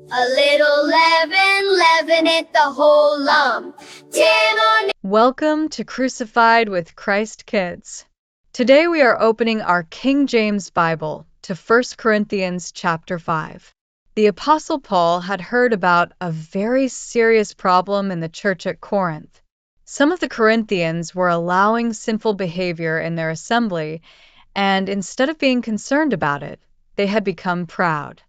A little leaven leaveneth the whole lump. Welcome to Crucified with Christ Kids. Today we are opening our King James Bible to 1 Corinthians chapter 5. The Apostle Paul had heard about a very serious problem in the church at Corinth. Some of the Corinthians were allowing sinful behavior in their assembly, and instead of being concerned about it, they had become proud.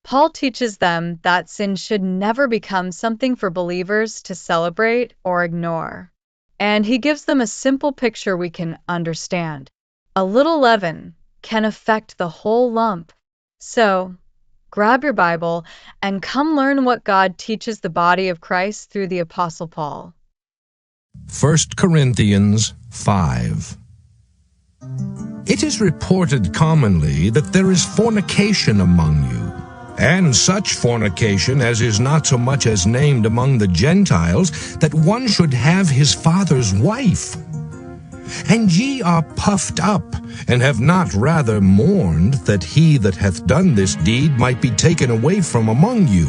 Paul teaches them that sin should never become something for believers to celebrate or ignore. And he gives them a simple picture we can understand. A little leaven can affect the whole lump. So, grab your Bible and come learn what God teaches the body of Christ through the Apostle Paul. 1 Corinthians 5. It is reported commonly that there is fornication among you, and such fornication as is not so much as named among the Gentiles, that one should have his father's wife. And ye are puffed up, and have not rather mourned that he that hath done this deed might be taken away from among you.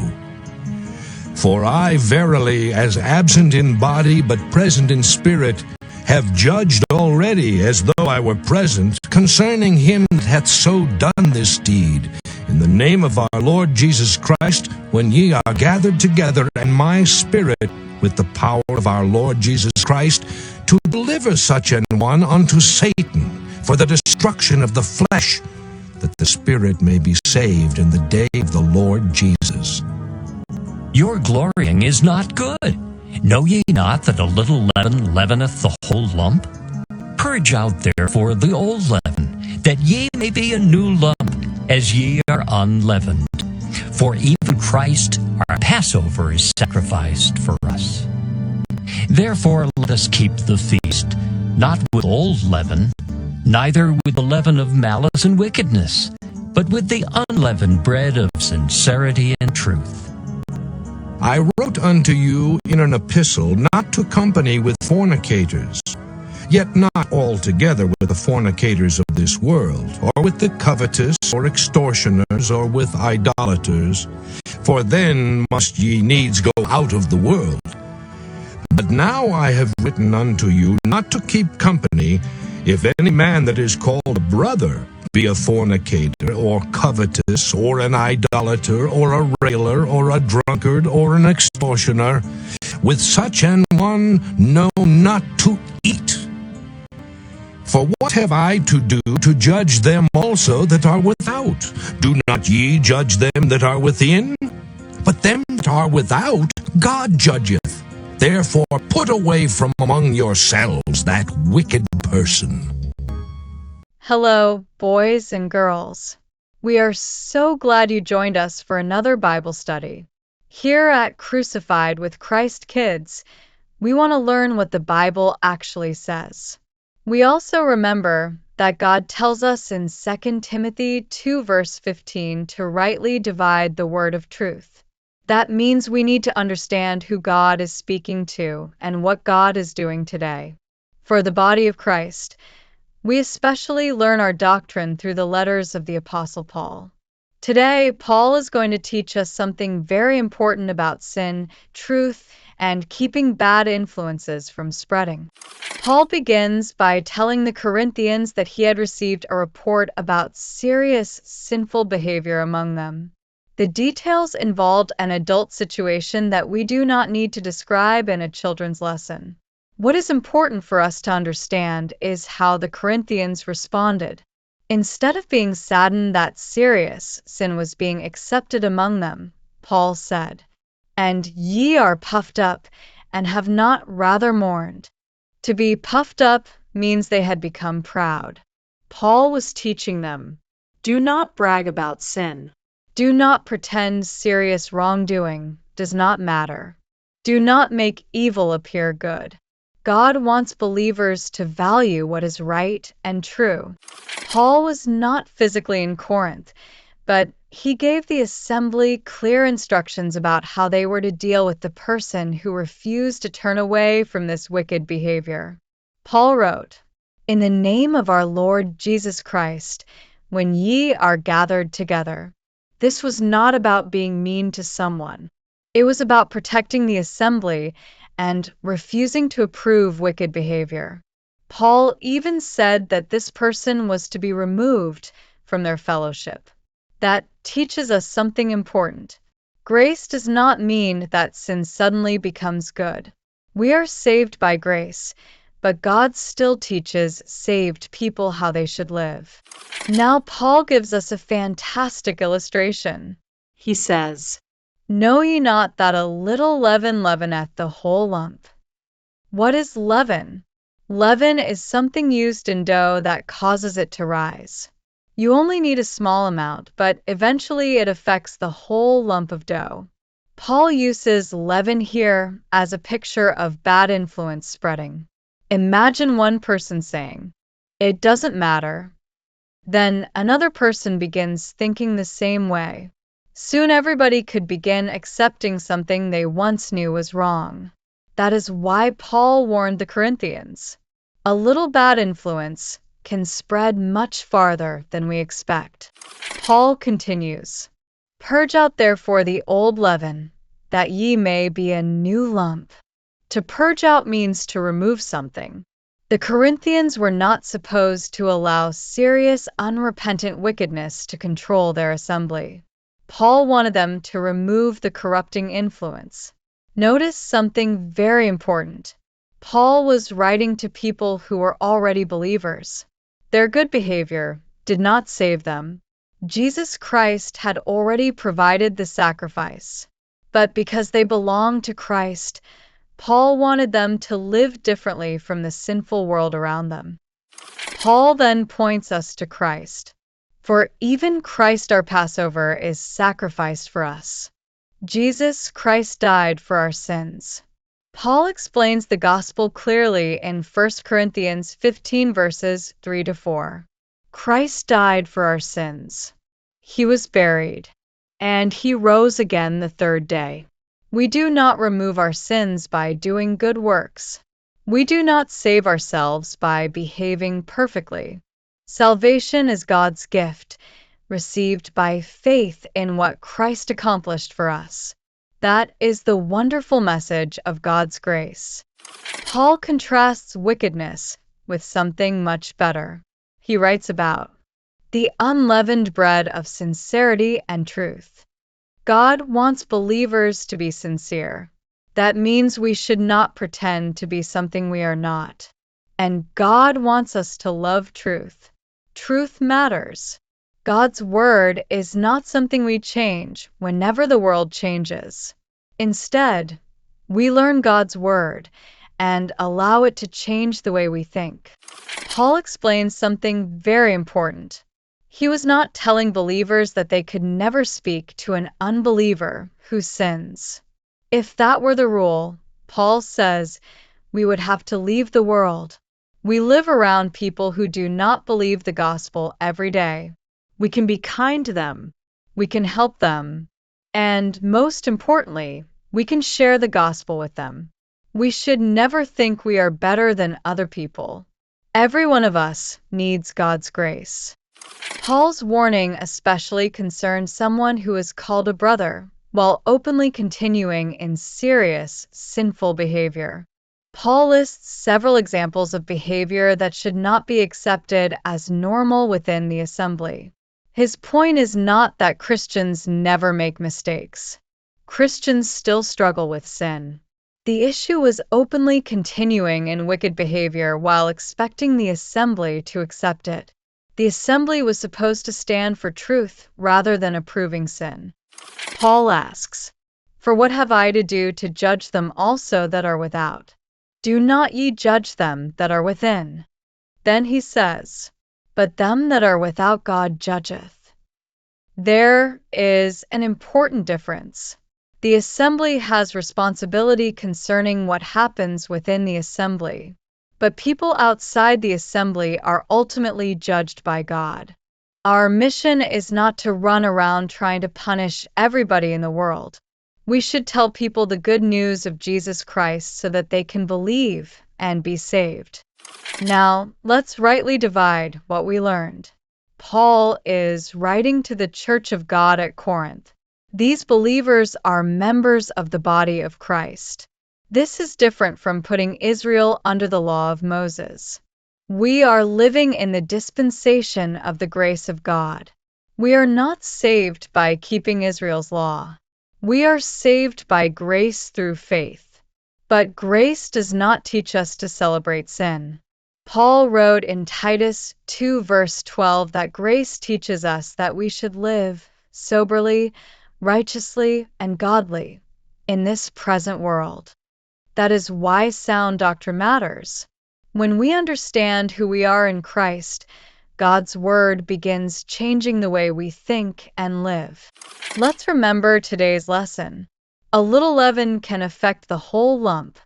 For I verily, as absent in body but present in spirit, have judged already, as though I were present, concerning him that hath so done this deed, in the name of our Lord Jesus Christ, when ye are gathered together in my spirit, with the power of our Lord Jesus Christ, to deliver such an one unto Satan, for the destruction of the flesh, that the spirit may be saved in the day of the Lord Jesus. Your glorying is not good. Know ye not that a little leaven leaveneth the whole lump? Purge out therefore the old leaven, that ye may be a new lump, as ye are unleavened. For even Christ our Passover is sacrificed for us. Therefore let us keep the feast, not with old leaven, neither with the leaven of malice and wickedness, but with the unleavened bread of sincerity and truth. I wrote unto you in an epistle not to company with fornicators, yet not altogether with the fornicators of this world, or with the covetous, or extortioners, or with idolaters, for then must ye needs go out of the world. But now I have written unto you not to keep company, if any man that is called a brother be a fornicator, or covetous, or an idolater, or a railer, or a drunkard, or an extortioner. With such an one know not to eat. For what have I to do to judge them also that are without? Do not ye judge them that are within? But them that are without God judgeth. Therefore put away from among yourselves that wicked person. Hello, boys and girls. We are so glad you joined us for another Bible study. Here at Crucified with Christ Kids, we want to learn what the Bible actually says. We also remember that God tells us in 2 Timothy 2 verse 15 to rightly divide the word of truth. That means we need to understand who God is speaking to and what God is doing today. For the body of Christ, we especially learn our doctrine through the letters of the Apostle Paul. Today, Paul is going to teach us something very important about sin, truth, and keeping bad influences from spreading. Paul begins by telling the Corinthians that he had received a report about serious sinful behavior among them. The details involved an adult situation that we do not need to describe in a children's lesson. What is important for us to understand is how the Corinthians responded. Instead of being saddened that serious sin was being accepted among them, Paul said, "And ye are puffed up, and have not rather mourned." To be puffed up means they had become proud. Paul was teaching them, do not brag about sin. Do not pretend serious wrongdoing does not matter. Do not make evil appear good. God wants believers to value what is right and true. Paul was not physically in Corinth, but he gave the assembly clear instructions about how they were to deal with the person who refused to turn away from this wicked behavior. Paul wrote, "In the name of our Lord Jesus Christ, when ye are gathered together." This was not about being mean to someone. It was about protecting the assembly and refusing to approve wicked behavior. Paul even said that this person was to be removed from their fellowship. That teaches us something important. Grace does not mean that sin suddenly becomes good. We are saved by grace, but God still teaches saved people how they should live. Now Paul gives us a fantastic illustration. He says, "Know ye not that a little leaven leaveneth the whole lump?" What is leaven? Leaven is something used in dough that causes it to rise. You only need a small amount, but eventually it affects the whole lump of dough. Paul uses leaven here as a picture of bad influence spreading. Imagine one person saying, "It doesn't matter." Then another person begins thinking the same way. Soon everybody could begin accepting something they once knew was wrong. That is why Paul warned the Corinthians. A little bad influence can spread much farther than we expect. Paul continues, "Purge out therefore the old leaven, that ye may be a new lump." To purge out means to remove something. The Corinthians were not supposed to allow serious, unrepentant wickedness to control their assembly. Paul wanted them to remove the corrupting influence. Notice something very important. Paul was writing to people who were already believers. Their good behavior did not save them. Jesus Christ had already provided the sacrifice. But because they belonged to Christ, Paul wanted them to live differently from the sinful world around them. Paul then points us to Christ. For even Christ our Passover is sacrificed for us. Jesus Christ died for our sins. Paul explains the gospel clearly in 1 Corinthians 15 verses 3-4. Christ died for our sins. He was buried, and he rose again the third day. We do not remove our sins by doing good works. We do not save ourselves by behaving perfectly. Salvation is God's gift, received by faith in what Christ accomplished for us. That is the wonderful message of God's grace. Paul contrasts wickedness with something much better. He writes about the unleavened bread of sincerity and truth. God wants believers to be sincere. That means we should not pretend to be something we are not. And God wants us to love truth. Truth matters. God's word is not something we change whenever the world changes. Instead, we learn God's word and allow it to change the way we think. Paul explains something very important. He was not telling believers that they could never speak to an unbeliever who sins. If that were the rule, Paul says, we would have to leave the world. We live around people who do not believe the gospel every day. We can be kind to them. We can help them. And most importantly, we can share the gospel with them. We should never think we are better than other people. Every one of us needs God's grace. Paul's warning especially concerns someone who is called a brother while openly continuing in serious, sinful behavior. Paul lists several examples of behavior that should not be accepted as normal within the assembly. His point is not that Christians never make mistakes. Christians still struggle with sin. The issue was openly continuing in wicked behavior while expecting the assembly to accept it. The assembly was supposed to stand for truth rather than approving sin. Paul asks, "For what have I to do to judge them also that are without? Do not ye judge them that are within." Then he says, "But them that are without God judgeth." There is an important difference. The assembly has responsibility concerning what happens within the assembly, but people outside the assembly are ultimately judged by God. Our mission is not to run around trying to punish everybody in the world. We should tell people the good news of Jesus Christ so that they can believe and be saved. Now, let's rightly divide what we learned. Paul is writing to the Church of God at Corinth. These believers are members of the body of Christ. This is different from putting Israel under the law of Moses. We are living in the dispensation of the grace of God. We are not saved by keeping Israel's law. We are saved by grace through faith. But grace does not teach us to celebrate sin. Paul wrote in Titus 2 verse 12 that grace teaches us that we should live soberly, righteously, and godly in this present world. That is why sound doctrine matters. When we understand who we are in Christ, God's Word begins changing the way we think and live. Let's remember today's lesson. A little leaven can affect the whole lump.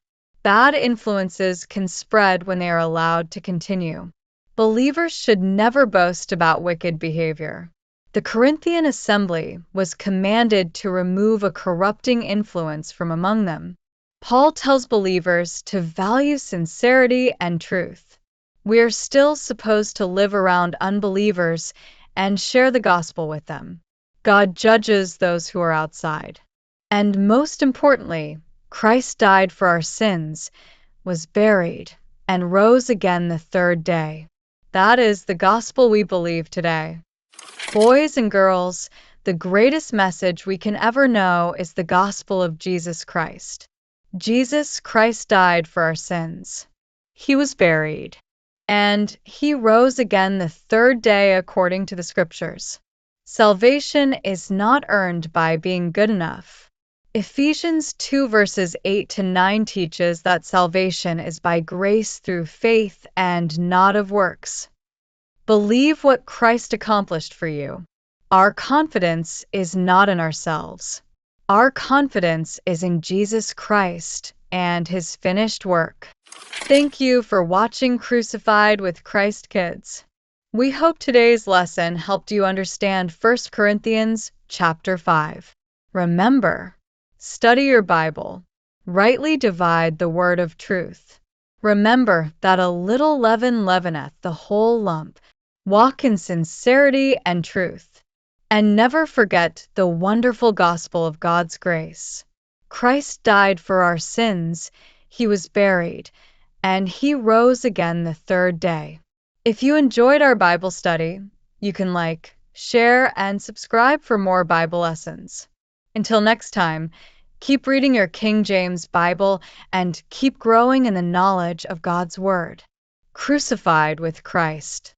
Bad influences can spread when they are allowed to continue. Believers should never boast about wicked behavior. The Corinthian assembly was commanded to remove a corrupting influence from among them. Paul tells believers to value sincerity and truth. We are still supposed to live around unbelievers and share the gospel with them. God judges those who are outside. And most importantly, Christ died for our sins, was buried, and rose again the third day. That is the gospel we believe today. Boys and girls, the greatest message we can ever know is the gospel of Jesus Christ. Jesus Christ died for our sins. He was buried, and he rose again the third day according to the scriptures. Salvation is not earned by being good enough. Ephesians 2 verses 8 to 9 teaches that salvation is by grace through faith and not of works. Believe what Christ accomplished for you. Our confidence is not in ourselves. Our confidence is in Jesus Christ and his finished work. Thank you for watching Crucified with Christ Kids. We hope today's lesson helped you understand 1 Corinthians chapter 5. Remember, study your Bible. Rightly divide the word of truth. Remember that a little leaven leaveneth the whole lump. Walk in sincerity and truth. And never forget the wonderful gospel of God's grace. Christ died for our sins, he was buried, and he rose again the third day. If you enjoyed our Bible study, you can like, share, and subscribe for more Bible lessons. Until next time, keep reading your King James Bible and keep growing in the knowledge of God's Word. Crucified with Christ.